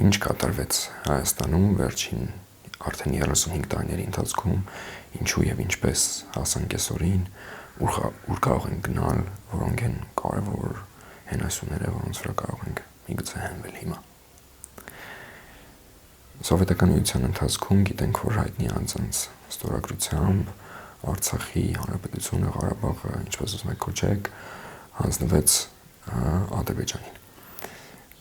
ինչ կատարվեց Հայաստանում վերջին արդեն 35 տարիների ընթացքում, ինչու եւ ինչպես հասանք այսօրին, ուր կարող ենք գնալ, որոնք են կարևոր հենասյուները, որոնց վրա կարող ենք միգուցե հենվել հիմա։ Սովետական միության ընթացքում գիտենք, որ հայտնի անձանց ստորագրությամբ Արցախի հանրապետությունը, Ղարաբաղը, ինչպես ուզում եք կոչեք, հանձնվեց Ադրբեջանին։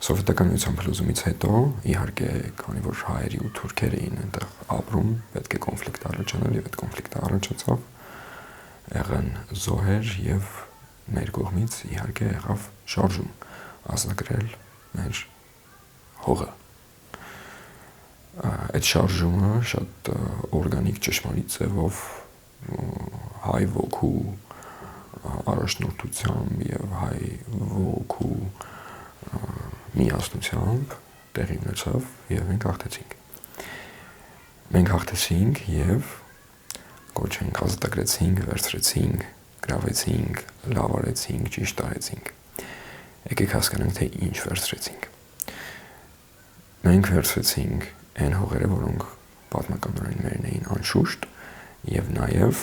Սովետական միության փլուզումից հետո, իհարկե, քանի որ հայերի ու թուրքերը էին այնտեղ ապրում, պետք է կոնֆլիկտ առաջանալ եւ այդ կոնֆլիկտը առաջացավ, եղան զոհեր եւ մեր կողմից իհարկե եղավ շարժում ազատագրել մեր հողը։ Այդ շարժումը շատ օրգանիկ ճշմարիտ ձևով հայ ոգու առաջնորդությամբ եւ հայ ոգու միասնությամբ տեղի ունեցավ եւ մենք հաղթեցինք։ Մենք հաղթեցինք եւ կոչենք ազատագրեցինք, վերցրեցինք, գրավեցինք, լավարեցինք, ճիշտ արեցինք։ Եկեք հասկանանք, թե ինչ վերցրեցինք։ Մենք վերցրեցինք այն հողերը, որոնք պատմականորեն մերն էին անշուշտ եւ նաեւ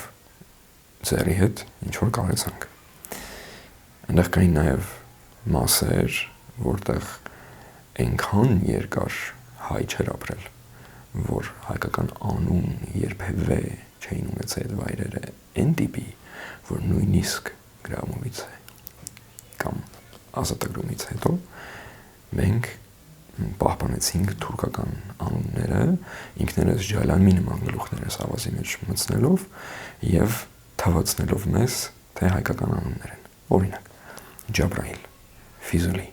ձերի հետ ինչ որ կարեցանք։ Այնտեղ կային նաեւ մասեր, որտեղ այնքան երկար հայ չէր ապրել, որ հայկական անուն երբևէ չէին ունեցել այդ վայրերը այն տիպի, որ նույնիսկ գրավումից կամ ազատագրումից հետո մենք պահպանեցինք թուրքական անունները, ինքներս ջալամի նման գլուխներս ավազի մեջ մտցնելով եւ թվացնելով մեզ, թե հայկական անուններ են։ Օրինակ, Ջաբրայիլ, Ֆիզուլի։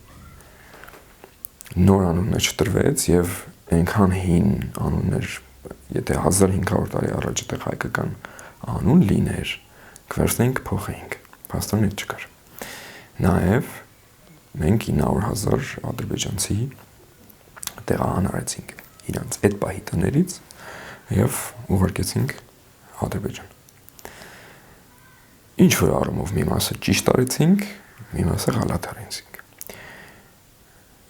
Նոր անուններ չտրվեց եւ այնքան հին անուններ, եթե 1500 տարի առաջ այդտեղ հայկական անուն լիներ, կվերցնենք փոխենք, փաստորեն չկար։ Նաեւ մենք 900,000 ադրբեջանցի տեղահանարեցինք իրանց այդ պահի տներից եւ ուղարկեցինք Ադրբեջան։ Ինչ որ առումով մի մասը ճիշտ արեցինք, մի մասը գալատ արեցինք։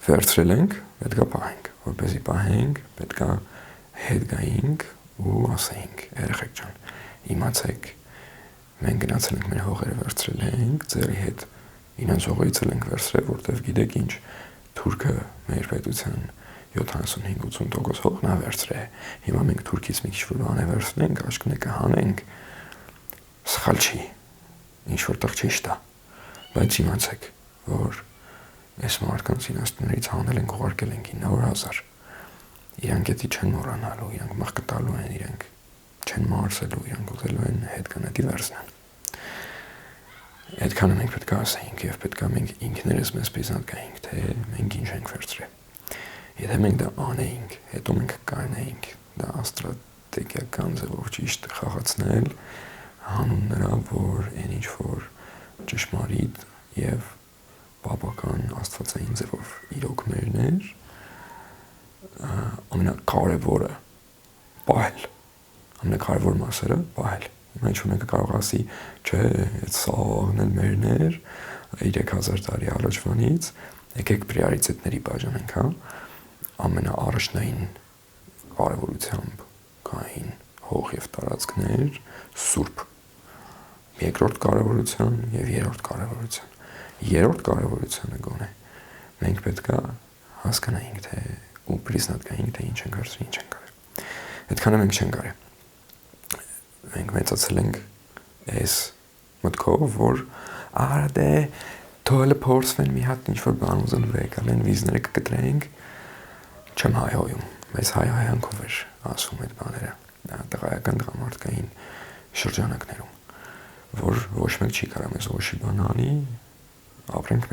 Վերցրել ենք, պետքա պահենք, որպեսզի պահենք, պետքա հետ գայինք ու ասենք, երեխեք ջան, իմացեք, մենք գնացել ենք մեր հողերը վերցրել ենք, ձերի հետ իրենց հողերից ենք վերցրել, որտեվ գիտեք ինչ, թուրքը մեր պետության 75-80% հողն է վերցրել։ Հիմա մենք Թուրքից մի քիչ որ բան վերցնենք, աշկն է կհանենք։ Սխալ չի։ Ինչ որտեղ ճիշտ է։ Բայց իմացեք, որ այս մարդկանց ինստիտուտներից հանել ենք, ուղարկել ենք 900,000։ Իրանք էդի չեն մոռանալու, իրանք մաղկտալու են, իրանք չեն մարսելու, իրանք ուզելու են հետ կանետի վերցնել։ Այդքանը մենք պետք է ասենք եւ պետք է մենք ինքներս մեզ պիզանտ գայինք, թե մենք ինչ ենք վերցրել։ Եթե մենք դա անեինք, հետո մենք կանեինք դա ստրատեգիական ձևով ճիշտ խաղացնել, հանուն նրա, որ այն ինչ որ ճշմարիտ եւ բավական աստվածային ձևով իրոք մերն էր, ամենակարևորը պահել, ամենակարևոր մասերը պահել։ Հիմա ինչ մեկը կարող ասի, չէ, այդ սաղն էլ մերն էր 3000 տարի առաջվանից, եկեք պրիորիտետների բաժանենք, հա։ Ամենաառաջնային կարևորությամբ կային հող եւ տարածքներ, սուրբ, երկրորդ կարևորության եւ երրորդ կարևորության։ Երրորդ կարևորությունը գոնե մենք պետք է հասկանայինք, թե ու պրիզնատ գայինք, թե ինչ ենք արել, ինչ ենք արել։ Այդքանը մենք չենք արել։ Մենք մեծացել ենք այս մտքով, որ արա դե թողել փորձվեն մի հատ ինչ որ բան ուզեն վեկալ են վիզները կկտրենք, չեմ հայհոյում, մեծ հայհոյանքով էր ասում այդ բաները, տղայական տղամարդկային շրջանակներում, որ ոչ մեկ չի կարող մեզ ոչի բան անի, ապրենք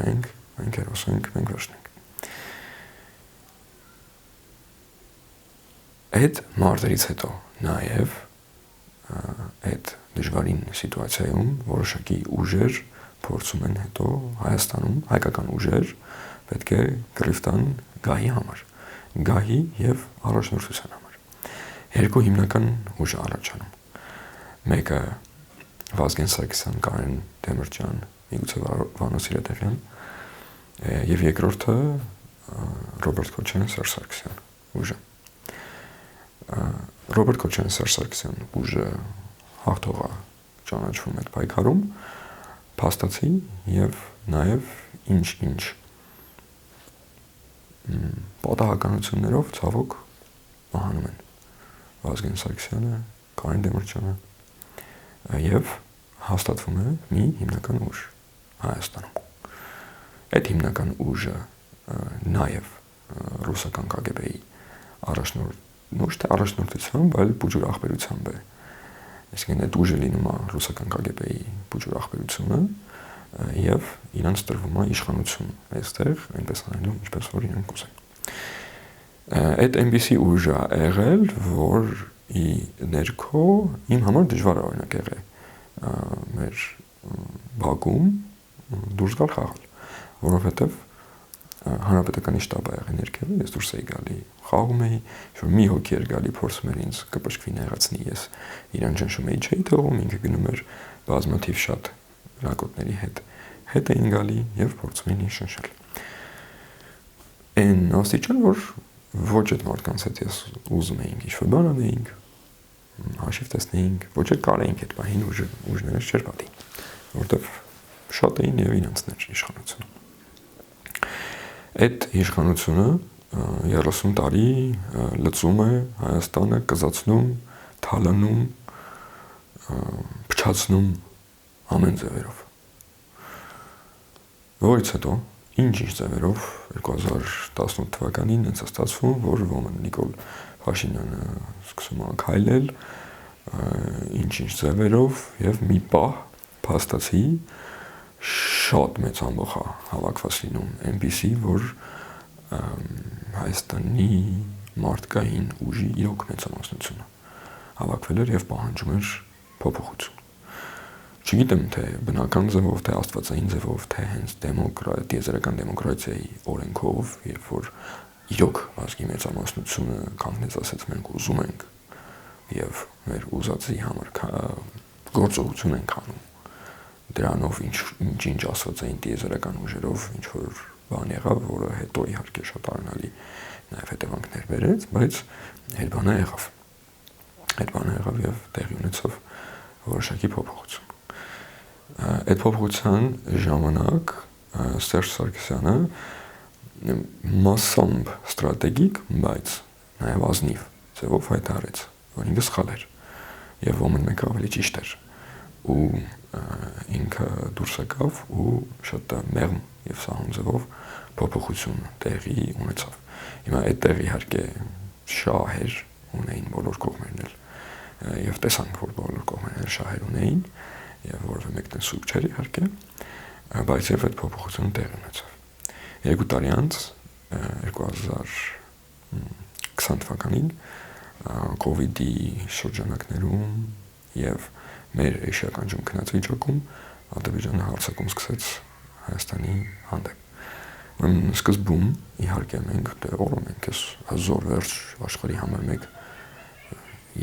մենք երոսենք, մենք վերջնենք։ Այդ մարտերից հետո նաև այդ դժվարին սիտուացիայում որոշակի ուժեր փորձում են հետո Հայաստանում հայկական ուժեր պետք է գրիվ տան գահի համար, գահի եւ առաջնորդության համար։ Երկու հիմնական ուժ առաջանում։ Մեկը Վազգեն Սարգսյան, Կարեն Դեմիրճյան, միգուցե Վանո Սիրադեղյան, եւ երկրորդը Ռոբերտ Քոչարյան, Սերժ Սարգսյան ուժը։ Ռոբերտ Քոչարյան, Սերժ Սարգսյան ուժը հաղթողա ճանաչվում այդ պայքարում, փաստացի եւ նաեւ ինչ պատահականություններով ցավոք մահանում են Վազգեն Սարգսյանը, Կարեն Դեմիրճյանը եւ հաստատվում է մի հիմնական ուժ Հայաստանում։ Այդ հիմնական ուժը նաեւ ռուսական KGB-ի առաջնորդությամբ, այլ բուժուր ախբերությամբ է։ Այսինքն այդ ուժը լինում է ռուսական KGB-ի բուժուր ախբերությունը եւ իրանց տրվում է իշխանություն այստեղ, այնպես անելու, ինչպես որ իրենք կուզեն։ Այդ NBC ուժը եղել, որ ի ներքո իմ համար դժվար է օրինակ եղել մեր Բաքվում դուրս գալ խաղալ, որովհետեւ հանրապետականի շտաբը եղել ներքևը, ես դուրս էի գալի, խաղում էի, որ մի հոգի էր գալի փորձում էր ինձ կպշկվի նեղացնի, ես իրան ճնշում էի, չէի թողում, ինքը գնում էր բազմաթիվ շատ լակոտների հետ էին գալի եւ փորձում էին ինձ ճնշել։ Այն աստիճան, որ ոչ այդ մարդկանց հետ ես ուզում էինք ինչ-որ բան անեինք, հաշիվ տեսնեինք, ոչ էլ կարեինք այդ պահին ուժները չէր պատի, որովհետև շատ էին եւ իրենցներ իշխանությունը։ Այդ իշխանությունը 30 տարի լծում է Հայաստանը, կզացնում, թալանում, փչացնում ամեն ձևերով։ Որից հետո ինչ ձևերով 2018 թվականին ինձ ստացվում, որ ոմն Նիկոլ Փաշինյանը սկսում է քայլել ինչ ձևերով եւ մի պահ փաստացի շատ մեծ ամբողջ հավաքված լինում NBC, որ Հայաստանի մարդկային ուժի իրոք մեծամասնությունը հավաքվել էր եւ պահանջում էր փոփոխություն։ Չգիտեմ թե բնական ձևով, թե աստվածային ձևով, թե հենց դեմոկրատիական դեմոկրատիայի օրենքով, երբ որ իրոք ազգի մեծամասնությունը կանգնեց ասեց մենք ուզում ենք եւ մեր ուզածի համար գործողություն ենք անում դրանով ինչ աստվածային տիեզերական ուժերով ինչ որ բան եղավ, որը հետո իհարկե շատ արնալի նաեւ հետևանքներ բերեց, բայց այդ բանը եղավ եւ տեղի ունեցավ որոշակի փոփոխություն։ Այդ փոփոխության ժամանակ Սերժ Սարգսյանը մասամբ ստրատեգիկ, բայց նաեւ ազնիվ ձևով հայտարարեց, որ ինքը սխալ էր եւ ոմն մեկ ավելի ճիշտ էր ու ինքը դուրս եկավ ու շատ մեղմ եւ սահուն ձևով փոփոխություն տեղի ունեցավ։ Հիմա այդ տեղի իհարկե շահեր ունեին բոլոր կողմերն եւ տեսանք, որ բոլոր կողմերն շահեր ունեին եւ որովհետեւ մեկն սուկ չէր իհարկե, բայց եւ այդ փոփոխությունը տեղի ունեցավ։ 2 տարի անց 2020 թվականին COVID-ի շրջանակներում եւ մեր էշիական ջնքնած վիճակում Ադրբեջանը հարձակում սկսեց Հայաստանի հանդեպ։ Ուրեմն սկզբում իհարկե մենք մենք հազոր վերջ աշխարհի համար մեկ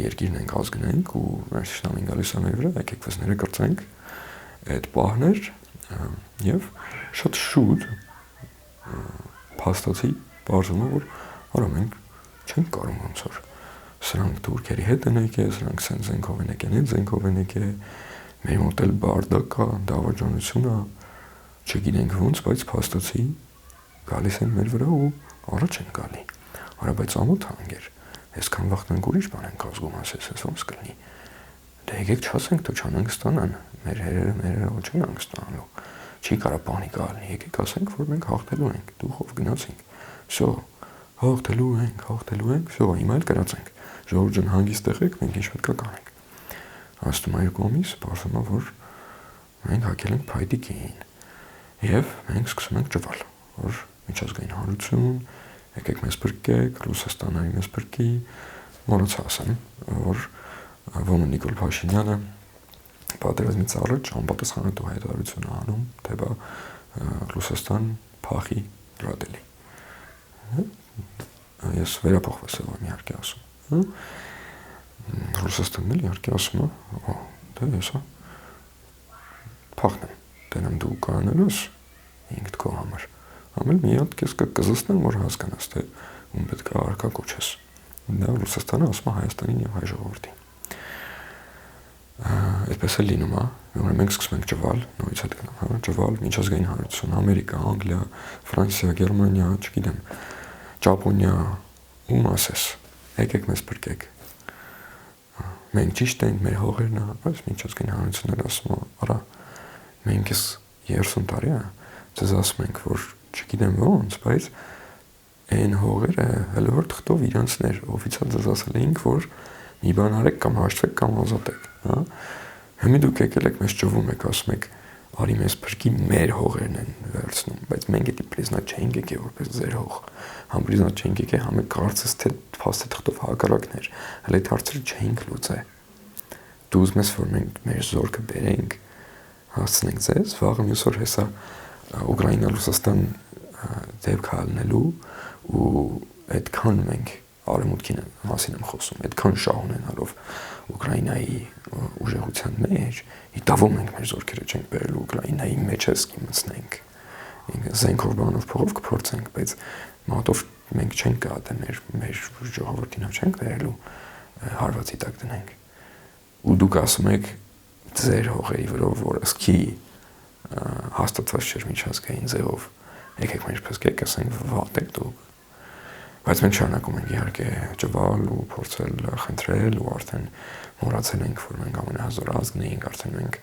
երկիրն ենք ազգնենք ու մեր շնամին գալիս է մեր վրա, եկեք վզները կրծենք այդ պահներ եւ շատ շուտ փաստացի բարձում է որ արա մենք չենք կարող ոնց որ սրանք թուրքերի հետ են եկել, սրանք սենց զենքով են եկել, այդ զենքով են եկել, մեր մոտ էլ բարդակ կա, դավաճանություն է, չգիտենք ոնց, բայց փաստացի գալիս են մեր վրա ու առաջ են գալի։ Արա բայց ամոթ հանգեր, այսքան վախտանք ուրիշ բան ենք ազգում ասես, ոնց կլինի։ Դե եկեք չասենք, թե չանհանգստանան, մեր հերերը ոչ չեն հանգստանալու։ Չի կարա պանիկա լինի, եկեք ասենք, որ մենք հաղթելու ենք, դուխով գնացինք։ Всё, հաղթելու ենք, всё, հիմա էլ գրացենք։ Ժողովուրդ ջան, հանգիստ եղեք, մենք ինչ պետք է կանենք։ Աստում այր կողմից, բարձում է, որ մենք հակել ենք փայտիկին։ Եվ մենք սկսում ենք ճվալ, որ միջազգային հանրություն, եկեք մեզ բրկեք, Ռուսաստանը մեզ բրկի, մորոց ասեմ, որ ոմն Նիկոլ Փաշինյանը պատերազմից առաջ անպատասխանատու հայտարարություն անում, թե բա Ռուսաստան փախի դրադելի։ Ես վերափոխված եմ իհարկե ասում։ Ռուսաստանն էլ իհարկե ասում է, դե հեսա փախնեմ, դենամ դու կանանելուս ինքդ քո համար, ամեն մի հատ քեզ կզսնեն, որ հասկանաս, թե ում պետք է արկա կոչես։ Դա Ռուսաստանը ասում է Հայաստանին եւ հայ ժողովրդին։ Այդպես է լինում, ուրեմն մենք սկսում ենք ճվալ, նորից հետ գնամ, ճվալ միջազգային հանրություն, Ամերիկա, Անգլիա, Ֆրանսիա, Գերմանիա, չգիտեմ, Ճապոնիա, ում ասես, եկեք մեզ բրկեք։ Մենք ճիշտ ենք, մեր հողերն է, բայց միջազգային հանրությունները ասում են, արա, մենք էս 30 տարի է, ձեզ ասում ենք, որ չգիտեմ ոնց, բայց այն հողերը հələ որ թղթով իրանցներ, օֆիցիալ ձեզ ասել էինք, որ մի բան արեք կամ հաշտվեք կամ ազատեք, հա։ Հիմա դուք եկել եք մեզ ճվում եք, ասում եք, արի մեզ բրկի, մեր հողերն են վերցնում, բայց մենք էդի պրիզնա չենք եկել որպես ձեր հող, համ պրիզնա չենք եկել, համ կարծես թե փաստի թղթով հակառակներ, հələ այդ հարցերը չենք լուծել։ Դու ուզում ես, որ մենք մեր զորքը բերենք, հասցնենք ձեզ, վաղը մյուս օր հեսա Ուկրաինա Ռուսաստան դեպք հալնելու ու այդքան մենք արևմուտքին մասին եմ խոսում, այդքան շահ ունենալով Ուկրաինայի ուժեղության մեջ, իտավում ենք մեր զորքերը չենք բերելու Ուկրաինայի մեջ էս կիմացնենք, զենքով բանով փողով կփորձենք, բայց մատով մենք չենք գա մեր ժողովրդին չենք բերելու հարվածի տակ դնենք։ Ու դուք ասում եք ձեր հողերի վրով, որ ասքի հաստատված չէր միջազգային ձևով, եկեք մեր փսկեք, ասենք վատեք դուք։ Բայց մենք շարունակում ենք իհարկե ճվալ ու փորձել խնդրել ու արդեն մոռացել ենք, որ մենք ամենահզոր ազգն էինք, արդեն մենք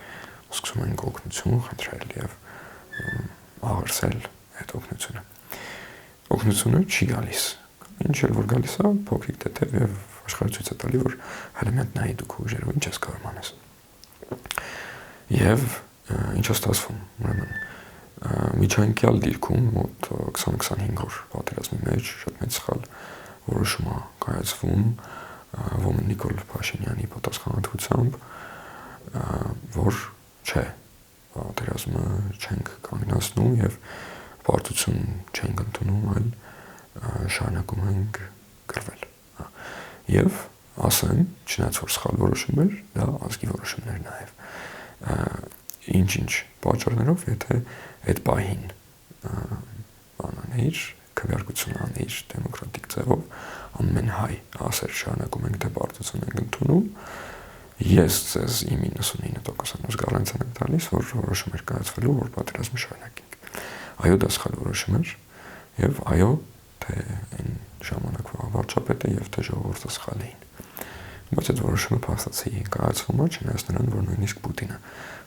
սկսում ենք օգնություն խնդրել եւ աղերսել այդ օգնությունը։ Օգնությունը չի գալիս։ Ինչ էլ որ գալիս է, փոքրիկ թեթև եւ աշխարհը ցույց է տալի, որ հələ մի հատ նայի դուք ուժերով ինչ ես կարող անես։ Եվ ինչ է ստացվում, ուրեմն միջանկյալ դիրքում մոտ 20-25 օր պատերազմի մեջ շատ մեծ սխալ որոշում է կայացվում Ոմեն Նիկոլ Փաշինյանի պատասխանատվությամբ, որ չէ, պատերազմը չենք կանգնացնում եւ պարտություն չենք ընդունում, այլ շարունակում ենք կռվել։ Եվ ասեմ, չնայած որ սխալ որոշում էր, դա ազգի որոշումն էր նաեւ։ Ինչ պատճառներով, եթե այդ պահին բանաներ, քվեարկություն աներ դեմոկրատիկ ձևով, ամեն հայ ասեր շարունակում ենք դե պարտություն ենք ընդունում, ես ձեզ իմ 99% գարանտիա եմ տալիս, որ որոշում էր կայացվելու, որ պատերազմը շարունակենք։ Այո, դա սխալ որոշում էր, եւ այո, թե այն ժամանակվա վարչապետը եւ թե ժողովուրդը սխալ էին։ Բայց այդ որոշումը փաստացի կայացվում է, չնայած նրան, որ նույնիսկ Պուտինը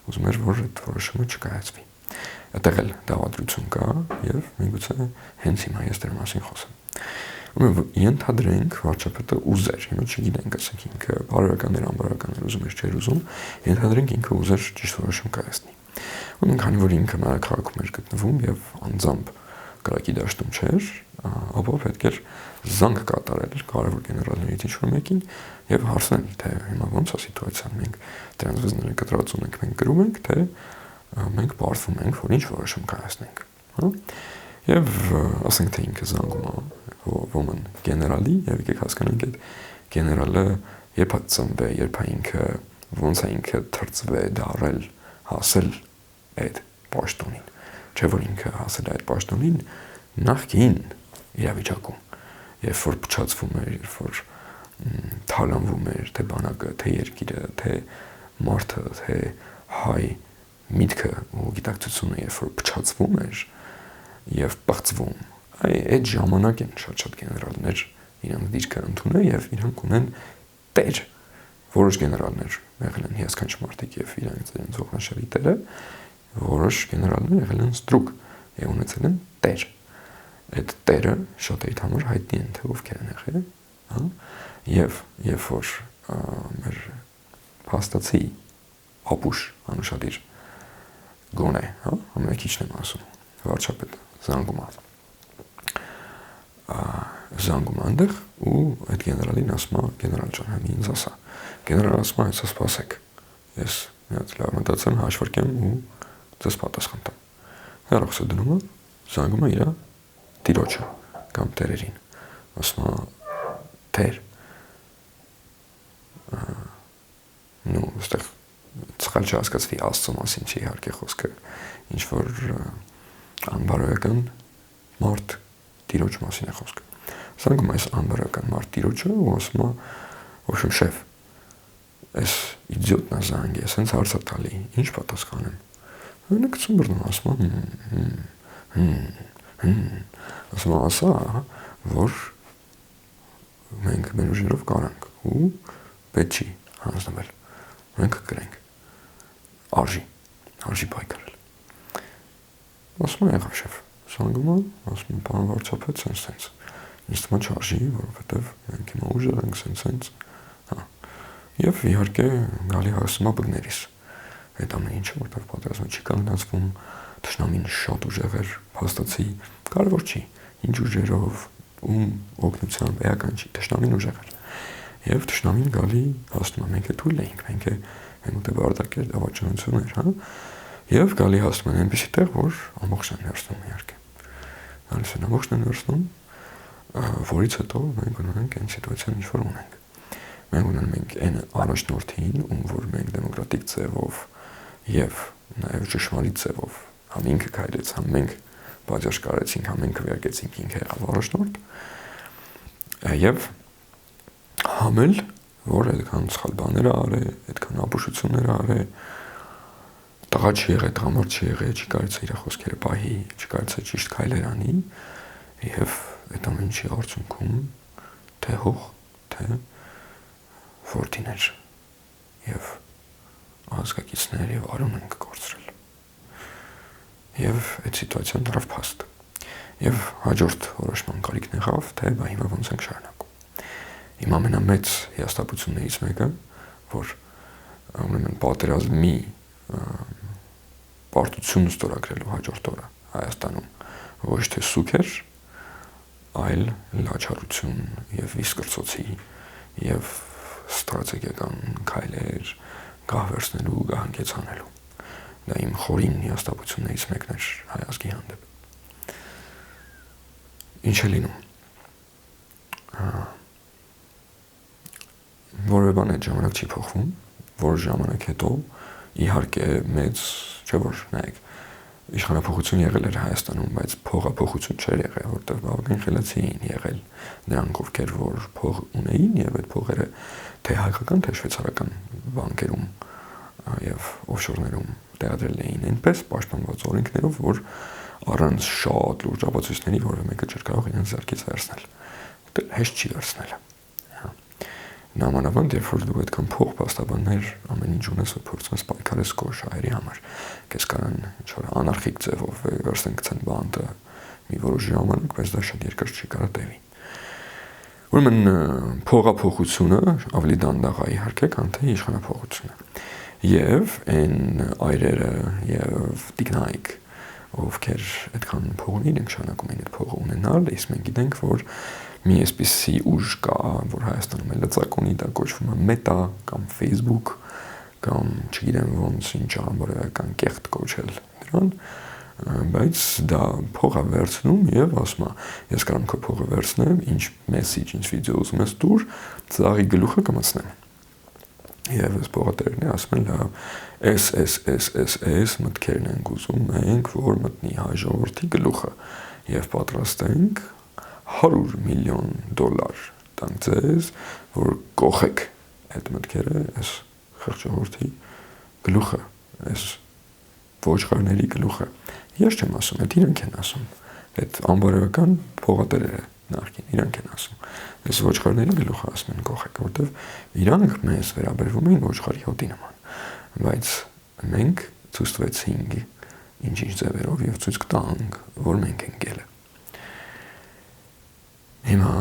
ուզում էր, որ այդ որոշումը չկայացվի։ Այդտեղ էլ դավադրություն կա եւ միգուցե հենց հիմա ես դրա մասին խոսեմ։ Ուրեմն ենթադրենք վարչապետը ուզեր, հիմա չգիտենք, ասենք ինքը բարոյականներ, անբարոյականներ ուզում էր, չէր ուզում, ենթադրենք ինքը ուզեր ճիշտ որոշում կայացնի։ Ուրեմն քանի որ ինքը մայրաքաղաքում էր գտնվում եւ անձամբ կրակի դաշտում չէր, ապա պետք էր զանգ կատարել կարևոր գեներալներից ինչ-որ մեկին եւ հարցնել, թե հիմա ոնց է սիտուացիան, մենք դրանց վզները կտրած ունենք, մենք գրում ենք, թե մենք պարտվում ենք, որ ինչ որոշում կայացնենք, հա։ Եվ ասենք թե ինքը զանգում է ոմն գեներալի եւ եկեք հասկանանք այդ գեներալը երբ է ծնվել, երբ է ինքը ոնց է ինքը թրծվել, դարել, հասել այդ պաշտոնին, չէ որ ինքը հասել այդ պաշտոնին նախքին իրավիճակում, երբ որ փչացվում էր, երբ որ թալանվում էր թե բանակը, թե երկիրը, թե մարդը, թե հայ միտքը ու գիտակցությունը, երբ որ փչացվում էր եւ բացվում, այդ ժամանակ են շատ գեներալներ իրանք դիրքը ընդունել եւ իրանք ունեն տեր, որոշ գեներալներ եղել են հիասքանչ մարդիկ եւ իրանք ողնաշարի տերը, որոշ գեներալներ եղել են ստրուկ եւ ունեցել են տեր։ Այդ տերը շատ այդ համար հայտնի են, թե ովքեր են եղել, հա, եւ երբ որ մեր փաստացի ապուշ անուշադիր գոնե, հա, ամենաքիչն եմ ասում, վարչապետը զանգում այնտեղ ու այդ գեներալին ասում է, գեներալ ջան, համ ինձ ասա։ Գեներալը ասում է, այսպես սպասեք։ Ես միած լավ մտածեմ, հաշվարկեմ ու ձեզ պատասխան տամ։ Հեռախոսը դնում է, զանգում է իր տիրոջը կամ տերերին։ Ասում է, տեր։ Նու, այստեղ սխալ չհասկացվի Աստծո մասին չի իհարկե խոսքը, ինչ որ անբարոյական մարդ տիրոջ մասին է խոսքը։ Զանգում այս անբարական մարդ տիրոջը ու ասում է, ոչմ շեֆ, այս իդիոտնա զանգ է, սենց հարց է տալի, ինչ պատասխանեմ։ Նա գցում բռնում, ասում է, ասա, որ մենք մեր ուժերով կարանք ու պետք չի հանձնվել, մենք կրենք, արժի պայքարել։ Ասում է, եղավ շեֆ, զանգում է, ասում է, պարոն վարչապետ, սենց, ինձ թվում է չարժի, որովհետև մենք հիմա ուժեղ ենք, սենց, եւ իհարկե գալի հասնում է բգներիս, այդ ամեն ինչը, որտեղ պատերազմը չի կանգնացվում, թշնամին շատ ուժեղ էր, փաստացի, կարևոր չի, ինչ ուժերով, ում օգնությամբ, էական չի, թշնամին ուժեղ էր։ Եվ թշնամին գալի հասնում է, մենք է թույլ էինք, մենք է մոտ է բարդակեր, դավաճանություն էր, Եվ գալի հասնում են այնպիսի տեղ, որ ամբողջն են վերցնում իհարկե։ Գալիս են ամբողջն են վերցնում, որից հետո մենք ունենք այն սիտուացիան, ինչ որ ունենք։ Մենք ունենք այն առաջնորդին, ում որ մենք դեմոկրատիկ ձևով եւ նաեւ ճշմարիտ ձևով համ ինքը քայլեց, համ մենք բաժաշ կարեցինք, համ մենք քվեարկեցինք, ինքը եղավ առաջնորդ։ Եվ համել, որ այդքան սխալ բաներ արել, այդքան ապուշություններ արել, տղա չի եղել, տղամարդ չի եղել, չի կարծել իր խոսքերը պահի, չի կարծել ճիշտ քայլեր անի, եւ այդ ամեն ինչի արդյունքում թե հող, թե որդիներ եւ ազգակիցներ եւ արում ենք կորցրել։ Եվ այդ սիտուացիան դրավ փաստ։ Եվ հաջորդ որոշման կարիքն եղավ, թե բա հիմա ոնց ենք շարունակում։ Իմ ամենամեծ հիասթափություններից մեկը, որ ուրեմն պատերազմի պարտություն ստորագրելու հաջորդ օրը Հայաստանում ոչ թե սուկ էր, այլ լաչարություն եւ վիսկրծոցի եւ ստրատեգիական քայլեր գահվերցնելու, գահանգեցանելու։ Դա իմ խորին հիասթափություններից մեկն էր հայ ազգի հանդեպ։ Ինչ է լինում։ Որևէ բան այդ ժամանակ չի փոխվում, որ ժամանակ հետո իհարկե մեծ, չէ՞ որ նայեք, իշխանափոխություն եղել էր Հայաստանում, բայց փողափոխություն չէր եղել, որտեղ բավական խելացի էին եղել նրանք, ովքեր որ փող ունեին եւ այդ փողերը թե հայկական, թե շվեյցարական բանկերում եւ օֆշորներում տեղադրել էին այնպես պաշտպանված օրենքներով, որ առանց շատ լուրջ ապացույցների որևէ մեկը չէր կարող իրենց ձեռքից վերցնել։ Դա հեշտ չի վերցնել։ Նամանավանդ երբ որ դու այդքան փող փաստաբաններ ամեն ինչ ունես ու փորձում ես պայքարես քո շահերի համար, քեզ կարան ինչ-որ անարխիկ ձևով վերցնեն գցեն բանտը մի որոշ ժամանակ, բայց դա շատ երկար չի կարող տևի։ Ուրեմն փողափոխությունը ավելի դանդաղ է իհարկե, քան թե իշխանափոխությունը։ Եվ այն այրերը եւ տիկնայք, ովքեր այդքան փող ունեն, նշանակում են այդ փողը ունենալ, իսկ մենք գիտենք, որ մի այսպիսի ուժ կա, որ Հայաստանում էլ ծակոնի դա կոչվում է Meta կամ Facebook կամ չգիտեմ ոնց ինչ ամբողջական կեղտ կոչել դրան, բայց դա փող է վերցնում եւ ասում է, ես կարող եմ քո փողը վերցնեմ, ինչ մեսեջ, ինչ վիդեո ուզում ես դուր, ծաղի գլուխը կմցնեմ։ Եվ այս փողատերն ասում են, SSSS մտքերն ենք ուզում մենք, որ մտնի հայ ժողովրդի գլուխը եւ պատրաստ ենք $100 միլիոն տանք ձեզ, որ կողեք այդ մտքերը, այս խղճողորդի գլուխը, այս ոչխարների գլուխը։ Ես չեմ ասում, այդ իրանք են ասում, այդ անբարոյական փողատերերը նախքին իրանք են ասում։ Այս ոչխարների գլուխը ասում են կողեք, որտեվ իրանք մեզ վերաբերվում են ոչխարի հոտի նման, բայց մենք ցույց տվեցինք ինչ-ինչ ձևերով եւ ցույց կտանք, որ մենք ենք ելը։ Հիմա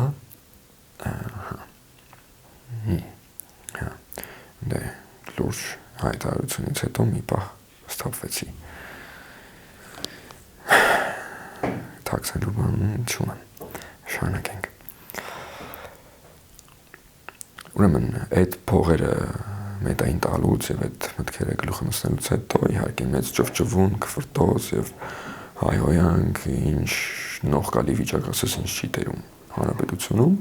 դե լուրջ հայտարարությունից հետո մի պահ ստապվեցի։ Թաքցելու բան չունեմ, շարունակենք։ Ուրեմն այդ փողերը մետային տալուց եւ այդ մտքերը գլուխը մտնելուց հետո իհարկե մեծ ճվճվում, քֆրտոց եւ հայհոյանք, ինչ նողկալի վիճակ ասես ինչ չի տերում հանրապետությունում,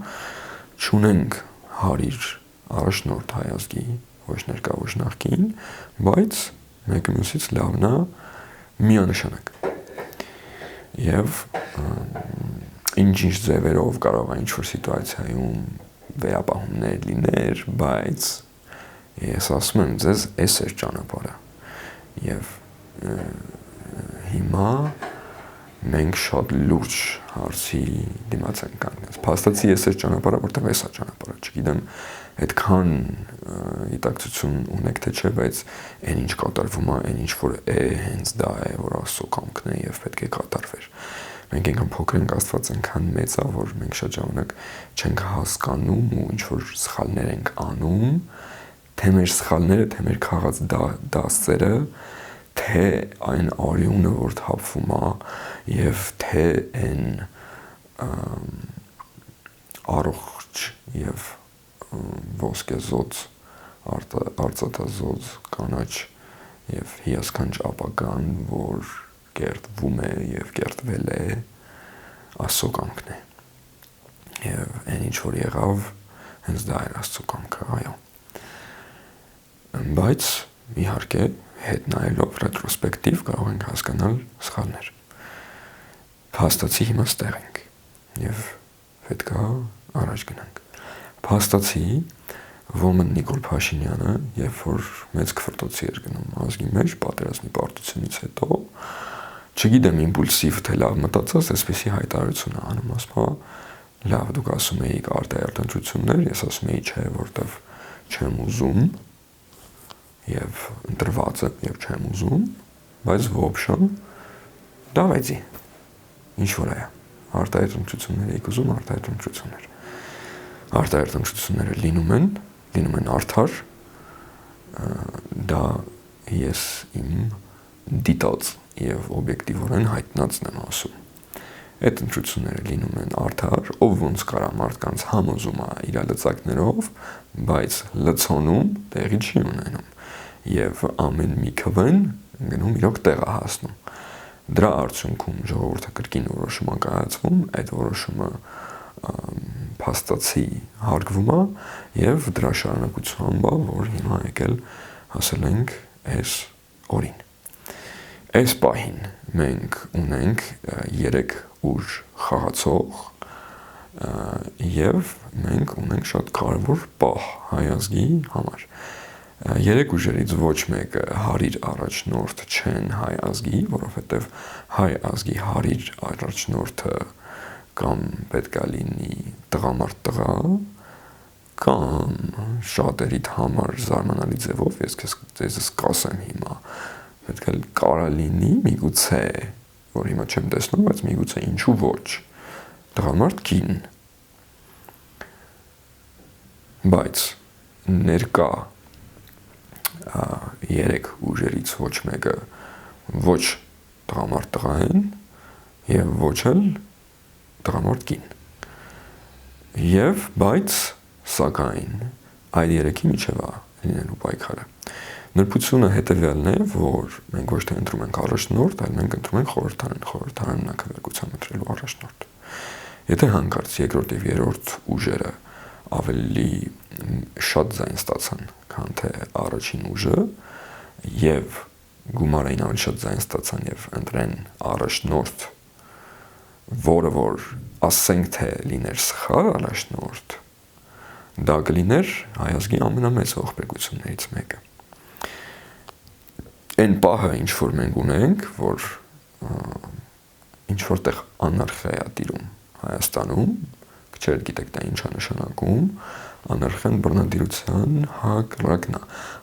չունենք հարիր առաջնորդ հայ ազգի, ոչ ներկա, ոչ նախկին, բայց մեկը մյուսից լավն է միանշանակ։ եւ ինչ-ինչ ձևերով կարող է ինչ-որ սիտուացիայում վերապահումներ լիներ, բայց ես ասում եմ ձեզ, այս է ճանապարհը։ Եվ հիմա մենք շատ լուրջ հարցի դիմաց ենք կանգնած։ Փաստացի ես այս ճանապարհը, որտեղ էս է ճանապարհը, չգիտեմ, այդքան գիտակցություն ունեք թե չէ, բայց այն ինչ կատարվում է, այն ինչ որ է, հենց դա է, որ Աստծո կամքն է եւ պետք է կատարվեր։ Մենք այնքան փոքր ենք, Աստված այնքան մեծ է, որ մենք շատ ժամանակ չենք հասկանում ու ինչ որ սխալներ ենք անում, թե մեր սխալները, թե մեր քաղած դասերը, թե այն արյունը, որ թափվում է, եւ թե այն առողջ եւ ոսկեզոծ արծաթազոծ կանաչ եւ հիասքանչ ապագան, որ կերտվում է եւ կերտվել է Աստծո կամքն է։ Եվ այն ինչ որ եղավ, հենց դա էր Աստծո կամքը, այո։ Բայց իհարկե հետ նայելով ռետրոսպեկտիվ կարող ենք հասկանալ սխալներ։ Փաստացի հիմա ստեղ ենք եւ պետք է առաջ գնանք։ Փաստացի Ոմն Նիկոլ Փաշինյանը, երբ որ մեծ քվրտոցի էր գնում ազգի մեջ պատերազմի պարտությունից հետո, չգիտեմ իմպուլսիվ թե լավ մտածած, այսպեսի հայտարարություն է անում, ասում է, լավ, դուք ասում եք արտահայտություններ, ես ասում եի չէ, որտեվ չեմ ուզում եւ ընտրված է եւ չեմ ուզում, բայց в общем давайте ինչ որ է արտահայտությունները եք ուզում արտահայտությունները լինում են արդար, դա ես իմ դիտած եւ օբյեկտիվորեն հայտնածն եմ ասում։ Այդ ընտրությունները լինում են արդար, ով ոնց կարա մարդկանց համոզում է իր լծակներով, բայց լցոնում տեղի չի ունենում։ Եվ ամեն մի քվեն գնում իրոք տեղը հասնում։ Դրա արդյունքում ժողովուրդը կրկին որոշում է կայացվում, այդ որոշումը փաստացի հարգվում է եւ դրա շարունակությամբ է, որ հիմա եկել հասել ենք այս օրին։ Այս պահին մենք ունենք 3 ուժ խաղացող եւ մենք ունենք շատ կարեւոր պահ հայ ազգի համար։ 3 ուժերից ոչ մեկը հարիր առաջնորդ չեն հայ ազգի, որովհետև հայ ազգի հարիր առաջնորդը կամ պետքա լինի տղամարդ կամ շատերիդ համար զարմանալի ձևով, ես քեզ կասեմ հիմա, պետքա կարա լինի միգուցե, որ հիմա չեմ տեսնում, բայց միգուցե ինչու ոչ, տղամարդ կին, բայց ներկա 3 ուժերից ոչ մեկը ոչ տղամարդ տղա են եւ ոչ էլ տղամարդ կին։ Եվ բայց սակայն այդ 3-ի միջև է լինելու պայքարը։ Նրբությունը հետեւյալն է, որ մենք ոչ թե ընտրում ենք առաջնորդ, այլ մենք ընտրում ենք խորհրդարանն ակնկալության ընտրելու առաջնորդ։ Եթե հանկարծ երկրորդ եւ երրորդ ուժերը ավելի շատ ձայն ստացան, քան թե առաջին ուժը եւ գումարային ավելի շատ ձայն ստացան եւ ընտրեն առաջնորդ, որը որ ասենք թե լիներ սխալ առաջնորդ, դա կլիներ հայ ազգի ամենամեծ ողբերգություններից մեկը։ Այն պահը, ինչ որ մենք ունենք, որ ինչ որտեղ անարխիա տիրում Հայաստանում, չէ՞ գիտեք դա ինչ է նշանակում, անարխիան բռնատիրության հակառակն է։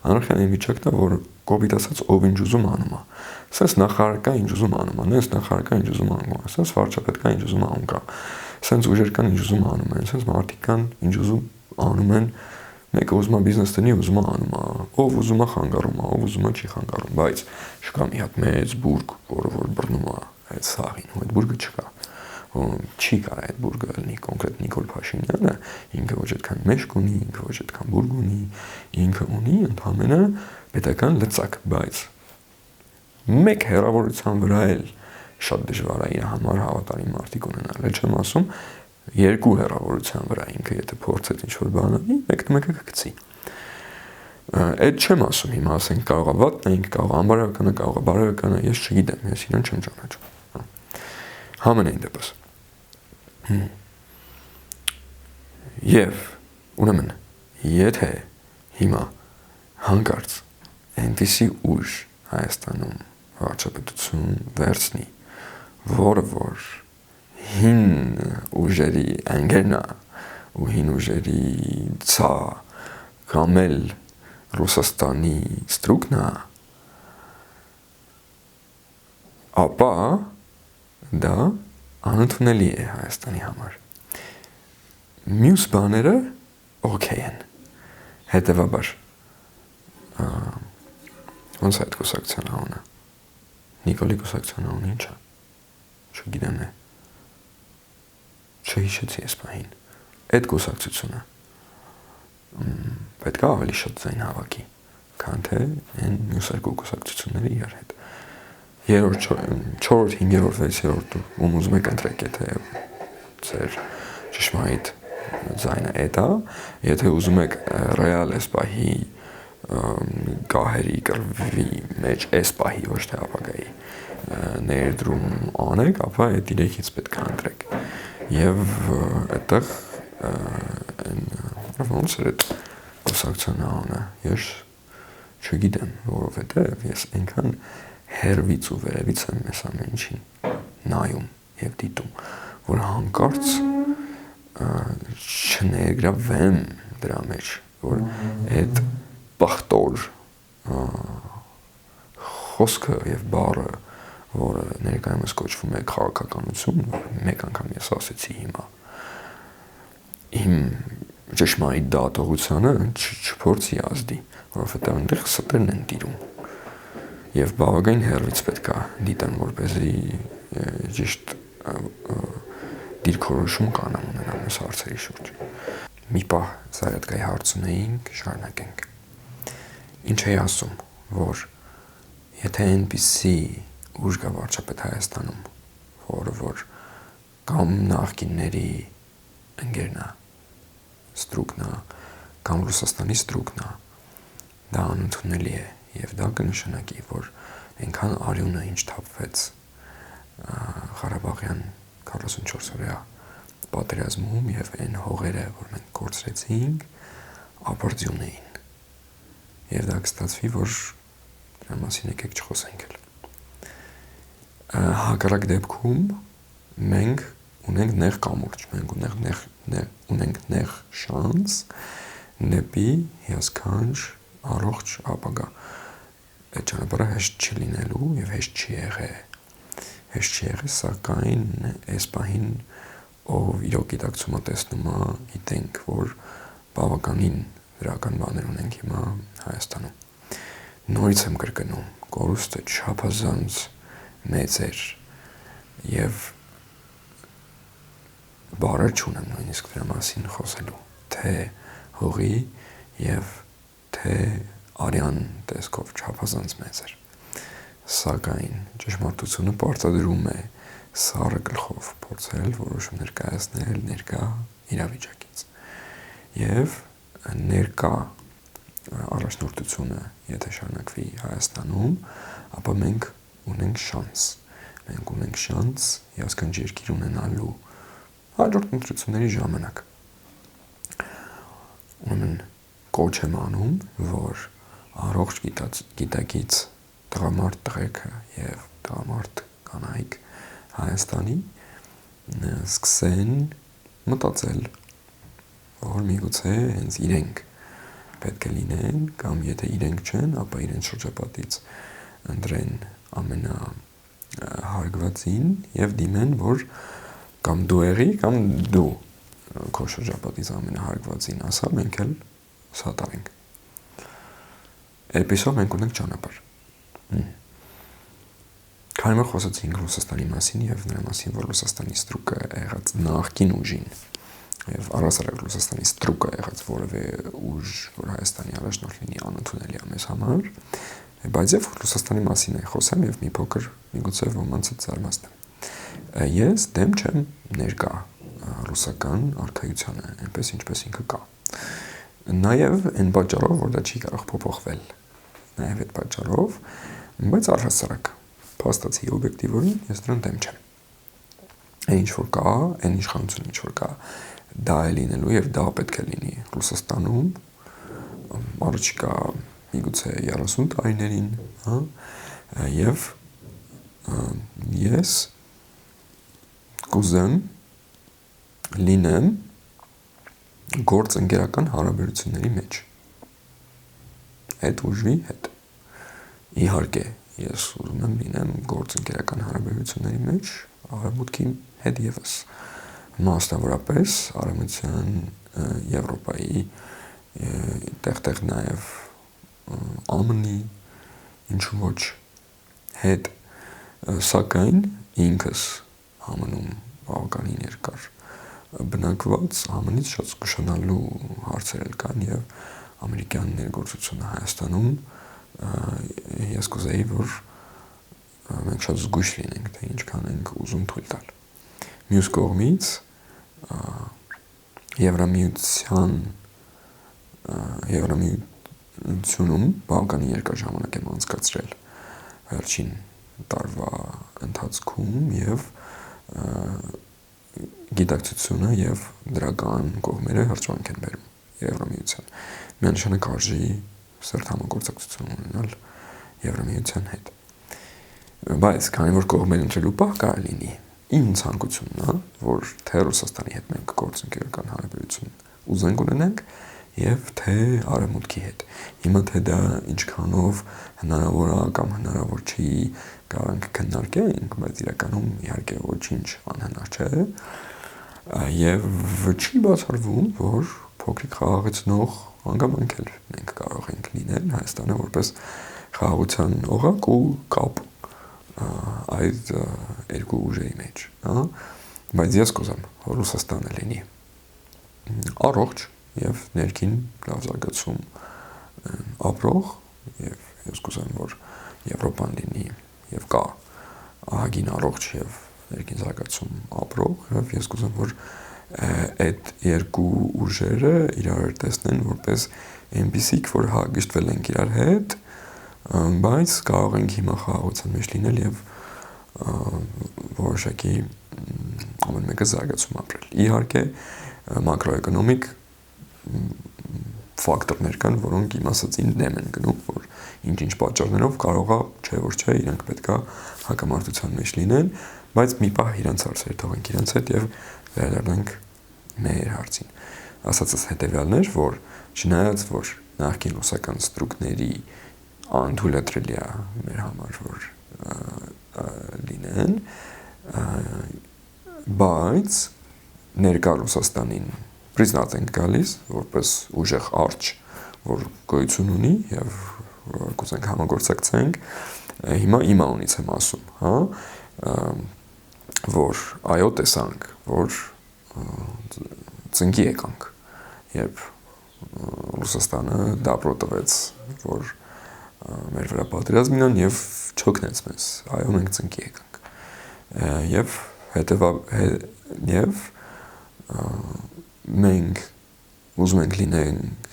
Անարխիան այն վիճակն է, որ կոպիտ ասած ով ինչ ուզում անում է։ Սենց նախարարկա ինչ ուզում անում է, նես նախարարկա ինչ ուզում անում է, սենց վարչապետկա ինչ ուզում անում կա։ Սենց ուժեր կան ինչ ուզում անում են, սենց մարդիկ կան ինչ ուզում անում են։ Մեկը ուզում է բիզնես տնի, ուզում է անում է, ով ուզում է խանգարում է, ով ուզում է չի խանգարում, բայց չկա մի հատ մեծ բուրգ, որը որ բռնում է այդ սաղին, ու այդ բուրգը չկա։ Չի կարա այդ բուրգը լինի կոնկրետ Նիկոլ Փաշինյանը, ինքը ոչ այդքան մեշք ունի, ինքը ոչ այդքան բուրգ ունի, ինքը ունի ընդհանրապես պետական լծակ, բայց մեկ հեռավորության վրա էլ շատ դժվար է իր համար հավատարիմ մարդիկ ունենալ, էլ չեմ ասում 2 հեռավորության վրա ինքը եթե փորձեց ինչ-որ բան անի, մեկը կգցի։ Այդ չեմ ասում հիմա, ասենք կարող է վատն է, ինքը կարող է անբարոյական է, կարող է բարոյական է, ես չգիտեմ, ես իրեն չեմ ճանաչում։ Համենայն դեպս։ Եվ ուրեմն եթե հիմա հանկարծ այնպիսի ուժ Հայաստանում վարչապետություն վերցնի, որը որ հին ուժերի անգերն է ու հին ուժերի ցա կամ էլ Ռուսաստանի ստրուկն է, ապա դա անընդունելի է Հայաստանի համար։ Մյուս բաները օքեյ են։ Հետևաբար ոնց է այդ կուսակցության անունը։ Նիկոլի կուսակցության անունը ի՞նչ է։ Չգիտեմ է։ Չհիշեցի այս պահին։ Այդ կուսակցությունը պետք է ավելի շատ ձայն հավաքի, քան թե այն մյուս երկու կուսակցությունները իրար հետ։ Երրորդ, 4-րդ, 5-րդ, 6-րդ ում ուզում եք ընտրեք, եթե ձեր ճշմարիտ ձայնը էդ է, եթե ուզում եք ռեալ այս պահի գահերի կռվի մեջ այս պահի ոչ թե ապագայի ներդրում անեք, ապա այդ 3-ից պետք է ընտրեք։ Եվ այդտեղ ոնց էր այդ կուսակցության անունը, ես չգիտեմ, որովհետև ես այնքան հերվից ու վերևից եմ այս ամեն ինչին նայում եւ դիտում, որ հանկարծ չներգրավեմ դրա մեջ, որ այդ բախտոր խոսքը եւ բառը, որը ներկայումս կոչվում է քաղաքականություն, մեկ անգամ ես ասեցի հիմա, իմ ճշմարիտ դատողությանը չփորձի ազդի, որովհետեւ այնտեղ ստերն են տիրում։ Եվ բավական հեռվից պետք է դիտեմ, որպեսզի ճիշտ դիրքորոշում կանեմ ունենամ այս հարցերի շուրջ։ Մի պահ Զարյատկայի հարց ունեինք, շարունակենք։ Ինչ էի ասում, որ եթե այնպիսի ուժ կա վարչապետ Հայաստանում, որը որ կամ նախկինների ընկերն է, ստրուկն է, կամ Ռուսաստանի ստրուկն է, դա անընդունելի է եւ դա կնշանակի, որ այնքան արյունը ինչ թափվեց Ղարաբաղյան 44-օրյա պատերազմում եւ այն հողերը, որ մենք կորցրեցինք, ապարդյուն էին։ Եվ դա կստացվի, որ դրա մասին եկեք չխոսենք էլ։ Հակառակ դեպքում մենք ունենք նեղ կամուրջ, մենք ունենք նեղ շանս նեպի հիասքանչ առողջ ապագա։ Այդ ճանապարհը հեշտ չի լինելու եւ հեշտ չի եղել, սակայն այս պահին ով իրոք գիտակցումա տեսնում է, գիտենք, որ բավականին դրական բաներ ունենք հիմա Հայաստանում։ Նորից եմ կրկնում, կորուստը չափազանց մեծ էր եւ բառեր չունեմ նույնիսկ դրա մասին խոսելու, թե հողի եւ թե արյան տեսքով չափազանց մեծ էր։ Սակայն ճշմարտությունը պարտադրում է սառը գլխով փորձել որոշումներ կայացնել ներկա իրավիճակից։ Եվ ներկա առաջնորդությունը, եթե շարունակվի Հայաստանում, ապա մենք ունենք շանս։ Մենք ունենք շանս հիասքանչ երկիր ունենալու հաջորդ ընտրությունների ժամանակ։ Ուրեմն կոչ եմ անում, որ առողջ գիտակից տղամարդ տղեկը եւ տղամարդ կանայք Հայաստանի սկսեն մտածել, որ միգուցե հենց իրենք պետք է լինեն, կամ եթե իրենք չեն, ապա իրենց շրջապատից ընտրեն ամենահարգվածին եւ դիմեն, որ կամ դու եղի, կամ դու քո շրջապատից ամենահարգվածին ասա, մենք էլ սատարենք։ Այդպիսով մենք ունենք ճանապարհ։ Քանի որ խոսեցինք Ռուսաստանի մասին եւ նրա մասին, որ Ռուսաստանի ստրուկը եղած նախկին ուժին եւ առասարակ Ռուսաստանի ստրուկը եղած որևէ ուժ, որ Հայաստանի առաջնորդ լինի, անընդունելի է մեզ համար, բայց եւ Ռուսաստանի մասին է խոսեմ եւ մի փոքր միգուցե ոմանցը զարմացնեմ։ Ես դեմ չեմ ներկա ռուսական արքայությանը, այնպես ինչպես ինքը կա։ Նաեւ այն պատճառով, որ դա չի կարող փոփոխվել։ Նաեւ այդ պատճառով, բայց առհասարակ փաստացի օբյեկտիվորեն ես դրան դեմ չեմ։ այն ինչ որ կա, այն իշխանությունը ինչ որ կա, դա է լինելու եւ դա պետք է լինի Ռուսաստանում առաջիկա միգուցե 30 տարիներին, հա, եւ ես կուզեմ լինեմ գործընկերական հարաբերությունների մեջ այդ ուժի հետ։ Իհարկե, ես ուզում եմ լինեմ գործընկերական հարաբերությունների մեջ Արևմուտքի հետ եւս, մասնավորապես Արևմտյան Եվրոպայի տեղ նաեւ ԱՄՆ-ի ինչու ոչ հետ, սակայն ինքս ԱՄՆ-ում բավականին երկար բնակված ԱՄՆ-ից շատ զգուշանալու հարցեր կան եւ ամերիկյան ներգործությունը Հայաստանում ես կուզեի, որ մենք շատ զգույշ լինենք, թե ինչքան ենք ուզում թույլ տալ։ Մյուս կողմից Եվրամիությունում բավականին երկար ժամանակ եմ անցկացրել վերջին տարվա ընթացքում եւ գիտակցությունը եւ դրական կողմերը հրճվանք են բերում Եվրամիության։ Միանշանակ արժի սերտ համագործակցություն ունենալ Եվրամիության հետ։ Բայց քանի որ կողմեր ընտրելու պահ կարող լինի, իմ ցանկությունն է, որ թե Ռուսաստանի հետ մենք գործընկերական հարաբերություն ուզենք ունենանք եւ թե Արևմուտքի հետ։ Հիմա թե դա ինչքանով հնարավոր է կամ հնարավոր չի, կարող ենք քննարկենք, բայց իրականում իհարկե ոչինչ անհնար չէ։ Եվ չի բացառվում, որ փոքրիկ խաղաղեցնող հանգամանք էլ մենք կարող ենք լինել Հայաստանը որպես խաղաղության օղակ ու կապ այդ երկու ուժերի մեջ, հա, բայց ես կուզեմ, որ Ռուսաստանը լինի առողջ եւ ներքին լավ զարգացում ապրող եւ ես կուզեմ, որ Եվրոպան լինի եւ կա ահագին առողջ եւ ներքին զարգացում ապրող եւ ես կուզեմ, որ այդ երկու ուժերը իրար տեսնեն որպես այնպիսիք, որ հագեցվել են իրար հետ, բայց կարող ենք հիմա խաղաղության մեջ լինել եւ որոշակի ամեն մեկը զարգացում ապրել։ Իհարկե մակրոէկոնոմիկ ֆակտորներ կան, որոնք իմ ասածին դեմ են գնում, որ ինչ-ինչ պատճառներով կարող է, չէ որ չէ, իրենք պետքա հակամարտության մեջ լինեն, բայց մի պահ իրենց հարցերը թողենք իրենց հետ եւ վերադառնանք մեր հարցին։ Ասածս հետեւյալն էր, որ չնայած որ նախկին ռուսական ստրուկների անթույլատրելի է մեր համար որ լինեն, բայց ներկա Ռուսաստանին պրիզնատ ենք գալիս որպես ուժեղ արջ, որ գոյություն ունի եւ կուզենք համագործակցենք։ Հիմա իմ անունից եմ ասում, հա, որ այո տեսանք, որ ծնկի եկանք, երբ Ռուսաստանը դապրոտվեց, որ մեր վրա պատերազմին են եւ չօգնեց մեզ, այո մենք ծնկի եկանք։ Եվ մենք ուզում ենք լինենք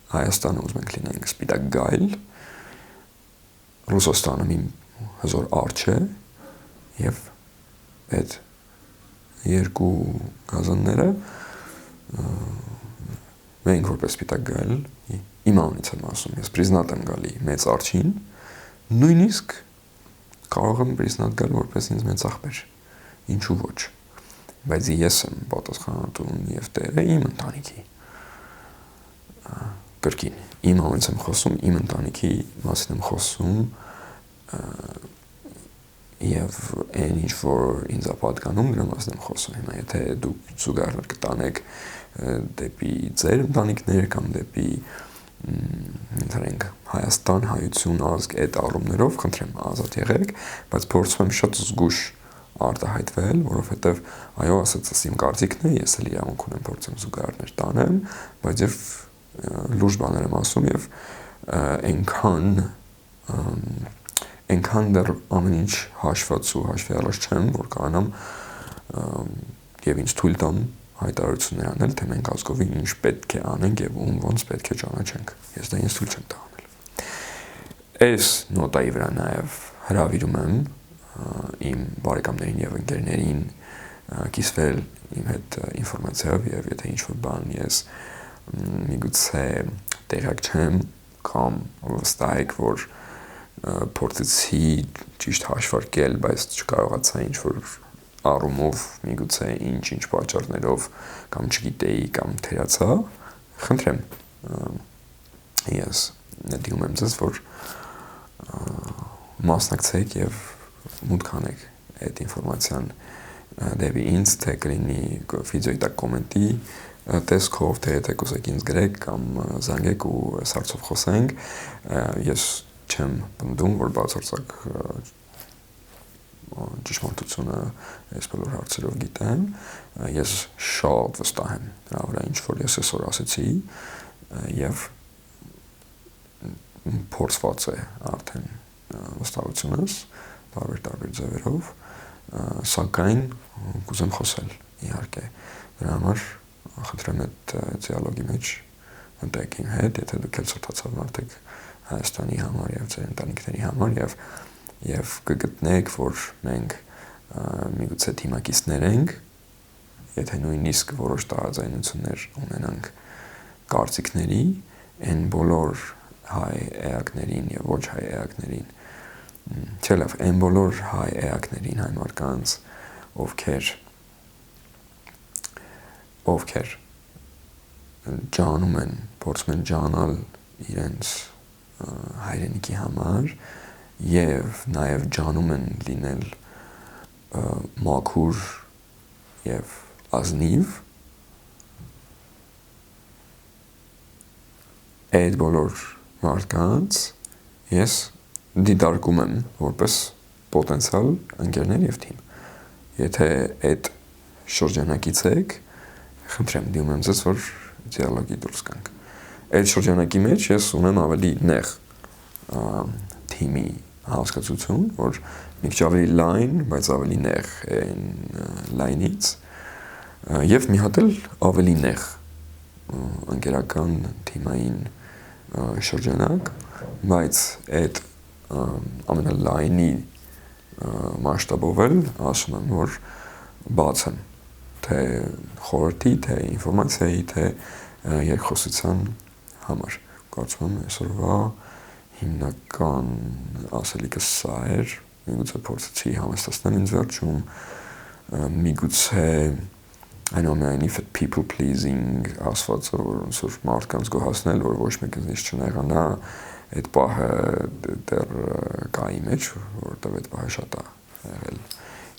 Հայաստանը ուզում ենք լինենք սպիտակ գայլ, Ռուսաստանը մի հզոր արջ է եւ այդ երկու գազանները մենք որպես սպիտակ գայլ իմ անունից եմ ասում, ես պրիզնատ եմ գալի մեծ արջին, նույնիսկ կարող եմ պրիզնատ գալ որպես ինձ մեծ աղբեր, ինչու ոչ, բայց ես եմ պատասխանատուն եւ տերը իմ ընտանիքի կրկին, իմ անունից եմ խոսում, իմ ընտանիքի մասին եմ խոսում եւ այն ինչ որ ինձ է պատկանում դրա մասին եմ խոսում, հիմա եթե դուք զուգահեռ կտանեք դեպի ձեր ընտանիքներ կամ դեպի ընտրենք Հայաստան, հայություն, ազգ այդ առումներով խնդրեմ ազատ եղեք, բայց փորձում եմ շատ զգուշ արտահայտվել, որովհետև այո, ասածս իմ կարծիքն է, ես էլ իրավունք ունեմ փորձեմ զուգահեռներ տանեմ, բայց եւ լուրջ բաներ եմ ասում եւ այնքան դեռ ամեն ինչ հաշված ու հաշվի առած չեմ, որ կարողանամ եւ ինձ թույլ տամ հայտարարություններ անել, թե մենք ազգովին ինչ պետք է անենք եւ ում ոնց պետք է ճանաչենք։ Ես դա ինձ թույլ չեմ տա անել։ Այս նոտայի վրա նաեւ հրավիրում եմ իմ բարեկամներին եւ ընկերներին կիսվել իմ հետ ինֆորմացիայով եւ եթե ինչ-որ բան ես միգուցե տեղյակ չեմ կամ վստահ եք, որ փորձեցի ճիշտ հաշվարկել, բայց չկարողացա ինչ-որ առումով միգուցե ինչ պատճառներով կամ չգիտեի կամ թերացա, խնդրեմ ես նետում եմ ձեզ, որ մասնակցեք եւ մուտք անեք այդ ինֆորմացիան դեպի ինձ, թե կլինի վիդեոյի տակ կոմենտի տեսքով, թե եթե կուզեք ինձ գրեք կամ զանգեք ու այս հարցով խոսենք, ես չեմ պնդում, որ բացարձակ ճշմարտությունը այս բոլոր հարցերով գիտեմ, ես շատ վստահ եմ դրա վրա, ինչ որ ես այսօր ասեցի եւ փորձված է արդեն վստահությունս տարբեր ձևերով, սակայն կուզեմ խոսել իհարկե դրա համար խնդրեմ այդ դիալոգի մեջ ընտեք իմ հետ, եթե դուք ել սրտացավ մարդեք Հայաստանի համար եւ ձեր ընտանիքների համար եւ կգտնեք, որ մենք միգուցե թիմակիցներ ենք, եթե նույնիսկ որոշ տարաձայնություններ ունենանք կարծիքների, այն բոլոր հայ էակներին եւ ոչ հայ էակներին, չէ՞ լավ, այն բոլոր հայ էակներին, հայ մարդկանց, ովքեր ջանում են, փորձում են ջանալ իրենց հայրենիքի համար եւ նաեւ ջանում են լինել մաքուր եւ ազնիվ, այդ բոլոր մարդկանց ես դիտարկում եմ որպես պոտենցիալ ընկերներ եւ թիմ։ Եթե այդ շրջանակից եք, խնդրեմ դիմում եմ ձեզ, որ դիալոգի դուրս գանք։ Այդ շրջանակի մեջ ես ունեմ ավելի նեղ թիմի հասկացություն, որ մի քիչ ավելի լայն, բայց ավելի նեղ այն լայնից եւ մի հատ էլ ավելի նեղ ընկերական թիմային շրջանակ, բայց այդ ամենալայնի մասշտաբով էլ ասում եմ, որ բաց եմ թե խորհրդի, թե ինֆորմացիայի, թե երկխոսության համար։ Կարծում եմ այսօրվա հիմնական ասելիքս սա էր, միգուցե փորձեցի համեստացնել ինձ վերջում, միգուցե այնուամենայնիվ այդ people pleasing ասվածը, որ ոնց որ մարդկանց գոհացնել, որ ոչ մեկն ինձ չնեղանա, այդ պահը դեռ կա իմ մեջ, որովհետև այդ պահը շատ է եղել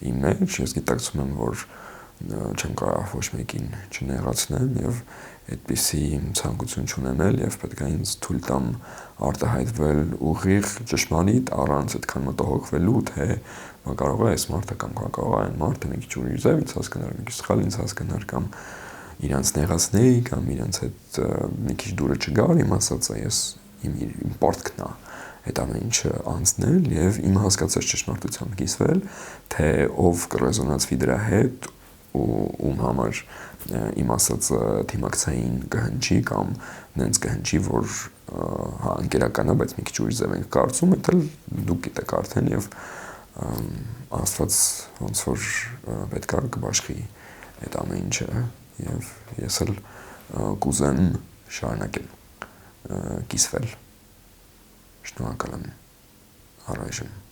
իմ մեջ, ես գիտակցում եմ, որ չեմ կարող ոչ մեկին չնեղացնեմ եւ այդպիսի ցանկություն չունեմ եւ պետք է ինձ թույլ տամ արտահայտվել ուղիղ ճշմարիտ առանց այդքան մտահոգվելու, թե կարող է այս մարդը կամ կարող է այն մարդը մի քիչ ուրիշ ձև ինձ հասկանալ, մի քիչ սխալ ինձ հասկանալ կամ իրանց նեղացնեի կամ իրանց այդ մի քիչ դուրը չգար, իմ ասածը ես իմ պարտքն է այդ ամեն ինչը անցնել եւ իմ հասկացած ճշմարտությամբ կիսվել, թե ով կռեզոնացվի դրա հետ ու ում համար իմ ասածը թիմակցային կհնչի կամ նենց կհնչի, որ հա ընկերական է, բայց մի քիչ ուրիշ ձև ենք կարծում, դա դուք գիտեք արդեն եւ Աստված ոնց որ պետք է կբաշխի այդ ամեն ինչը եւ ես էլ կուզեմ շարունակել կիսվել։ Շնորհակալ եմ առայժմ։